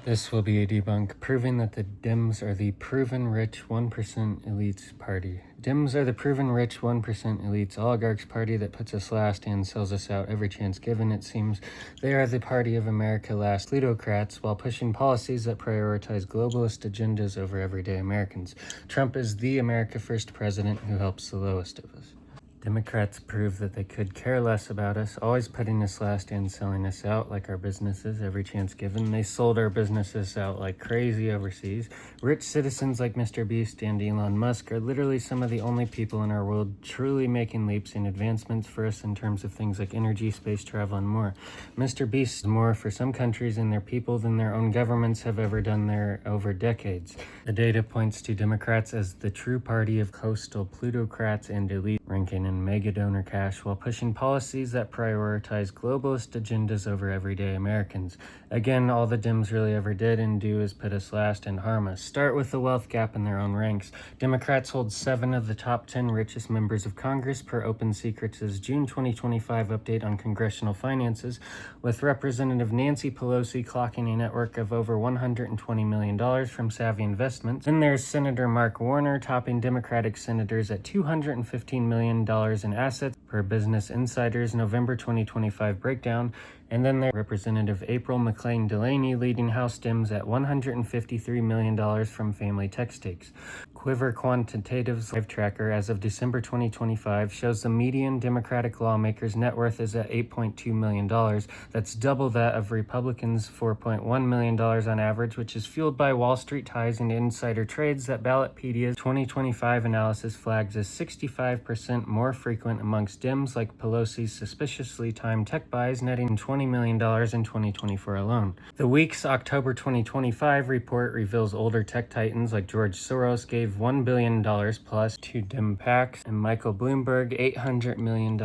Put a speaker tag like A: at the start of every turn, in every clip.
A: This will be a debunk, proving that the Dems are the proven rich 1% elites party. Dems are the proven rich 1% elites oligarchs party that puts us last and sells us out every chance given, it seems. They are the party of America last plutocrats while pushing policies that prioritize globalist agendas over everyday Americans. Trump is the America First president who helps the lowest of us. Democrats prove that they could care less about us, always putting us last and selling us out like our businesses every chance given. They sold our businesses out like crazy overseas. Rich citizens like Mr. Beast and Elon Musk are literally some of the only people in our world truly making leaps and advancements for us in terms of things like energy, space travel, and more. Mr. Beast is more for some countries and their people than their own governments have ever done there over decades. The data points to Democrats as the true party of coastal plutocrats and elite, ranking in mega donor cash while pushing policies that prioritize globalist agendas over everyday Americans. Again, all the Dems really ever did and do is put us last and harm us. Start with the wealth gap in their own ranks. Democrats hold 7 of the top 10 richest members of Congress per Open Secrets' June 2025 update on congressional finances, with Representative Nancy Pelosi clocking a network of over $120 million from Savvy Investments. Then there's Senator Mark Warner topping Democratic senators at $215 million in assets per Business Insider's November 2025 breakdown. And then there's Representative April McClain Delaney leading House Dems at $153 million from family tech stakes. Quiver Quantitative's live tracker as of December 2025 shows the median Democratic lawmaker's net worth is at $8.2 million. That's double that of Republicans' $4.1 million on average, which is fueled by Wall Street ties and insider trades that Ballotpedia's 2025 analysis flags as 65% more frequent amongst Dems like Pelosi's suspiciously timed tech buys, netting $20 million in 2024 alone. The week's October 2025 report reveals older tech titans like George Soros gave $1 billion plus to Dem PACs and Michael Bloomberg $800 million in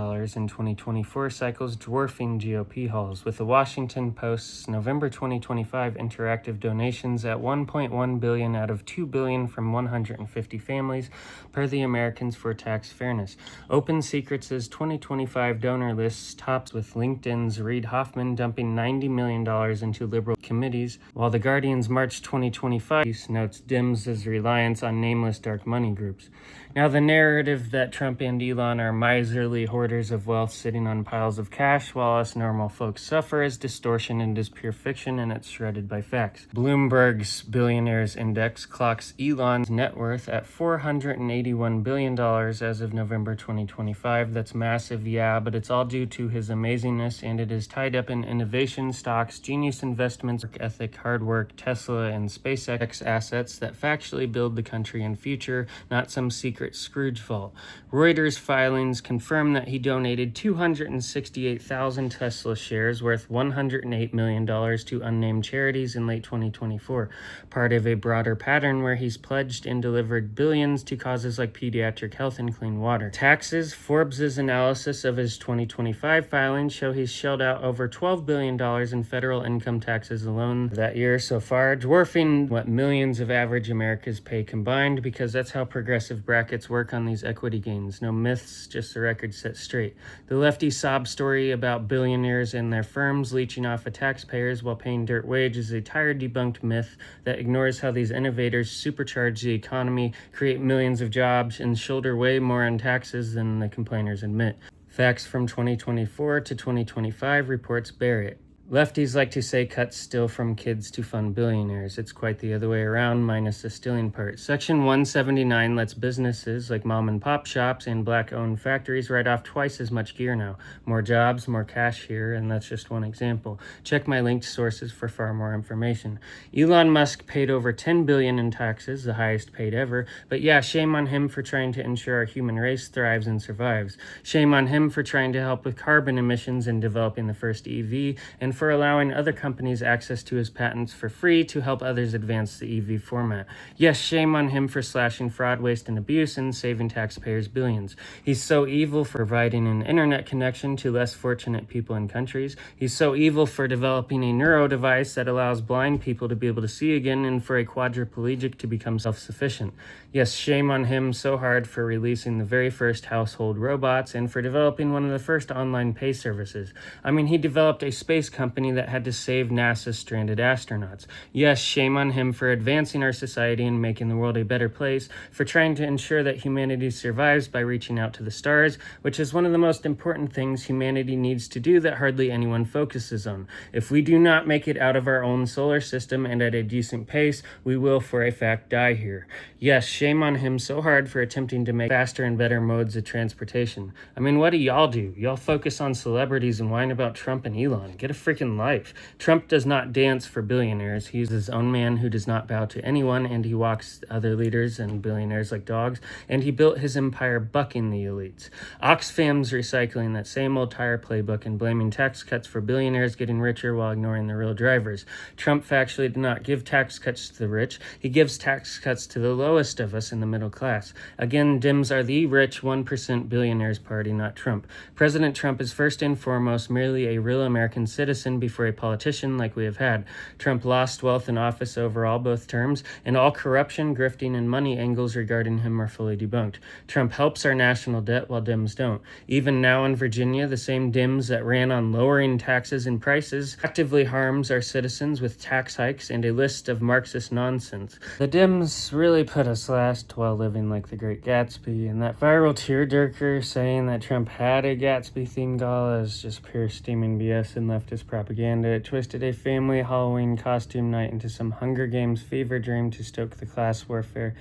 A: 2024 cycles, dwarfing GOP hauls, with the Washington Post's November 2025 interactive donations at $1.1 billion out of $2 billion from 150 families per the Americans for Tax Fairness. Open Secrets' 2025 donor lists tops with LinkedIn's Reid Hoffman dumping $90 million into liberal committees, while The Guardian's March 2025 piece notes Dems' reliance on nameless dark money groups. Now, the narrative that Trump and Elon are miserly hoarders of wealth sitting on piles of cash while us normal folks suffer is distortion and is pure fiction, and it's shredded by facts. Bloomberg's Billionaires Index clocks Elon's net worth at $481 billion as of November 2025. That's massive, yeah, but it's all due to his amazingness, and it is tied up in innovation stocks, genius investments, work ethic, hard work, Tesla, and SpaceX assets that factually build the country and future, not some secret Scrooge vault. Reuters filings confirm that he donated 268,000 Tesla shares worth $108 million to unnamed charities in late 2024, part of a broader pattern where he's pledged and delivered billions to causes like pediatric health and clean water. Taxes. Forbes' analysis of his 2025 filings show he's shelled out over $12 billion in federal income taxes alone that year so far, dwarfing what millions of average Americans pay combined, because that's how progressive brackets work on these equity gains. No myths, just the record set straight. The lefty sob story about billionaires and their firms leeching off of taxpayers while paying dirt wage is a tired debunked myth that ignores how these innovators supercharge the economy, create millions of jobs, and shoulder way more in taxes than the complainers admit. Facts from 2024 to 2025 reports bear it. Lefties like to say cuts steal from kids to fund billionaires. It's quite the other way around, minus the stealing part. Section 179 lets businesses like mom and pop shops and black-owned factories write off twice as much gear now. More jobs, more cash here, and that's just one example. Check my linked sources for far more information. Elon Musk paid over $10 billion in taxes, the highest paid ever, but yeah, shame on him for trying to ensure our human race thrives and survives. Shame on him for trying to help with carbon emissions and developing the first EV, and for allowing other companies access to his patents for free to help others advance the EV format. Yes, shame on him for slashing fraud, waste, and abuse and saving taxpayers billions. He's so evil for providing an internet connection to less fortunate people in countries. He's so evil for developing a neuro device that allows blind people to be able to see again, and for a quadriplegic to become self-sufficient. Yes, shame on him so hard for releasing the very first household robots and for developing one of the first online pay services. I mean, he developed a space company company that had to save NASA's stranded astronauts. Yes, shame on him for advancing our society and making the world a better place, for trying to ensure that humanity survives by reaching out to the stars, which is one of the most important things humanity needs to do that hardly anyone focuses on. If we do not make it out of our own solar system and at a decent pace, we will for a fact die here. Yes, shame on him so hard for attempting to make faster and better modes of transportation. I mean, what do y'all do? Y'all focus on celebrities and whine about Trump and Elon. Get a freaking life. Trump does not dance for billionaires. He's his own man who does not bow to anyone, and he walks other leaders and billionaires like dogs, and he built his empire bucking the elites. Oxfam's recycling that same old tire playbook and blaming tax cuts for billionaires getting richer while ignoring the real drivers. Trump factually did not give tax cuts to the rich. He gives tax cuts to the lowest of us in the middle class. Again, Dems are the rich 1% billionaires party, not Trump. President Trump is first and foremost merely a real American citizen before a politician like we have had. Trump lost wealth and office overall both terms, and all corruption, grifting, and money angles regarding him are fully debunked. Trump helps our national debt while Dems don't. Even now in Virginia, the same Dems that ran on lowering taxes and prices actively harms our citizens with tax hikes and a list of Marxist nonsense. The Dems really put us last while living like the Great Gatsby, and that viral tearjerker saying that Trump had a Gatsby-themed gala is just pure steaming BS and leftist propaganda. It twisted a family Halloween costume night into some Hunger Games fever dream to stoke the class warfare.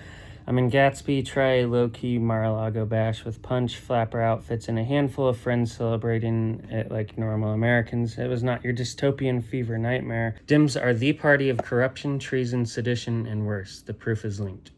A: I mean, Gatsby, try a low-key Mar-a-Lago bash with punch, flapper outfits, and a handful of friends celebrating it like normal Americans. It was not your dystopian fever nightmare. Dems are the party of corruption, treason, sedition, and worse. The proof is linked.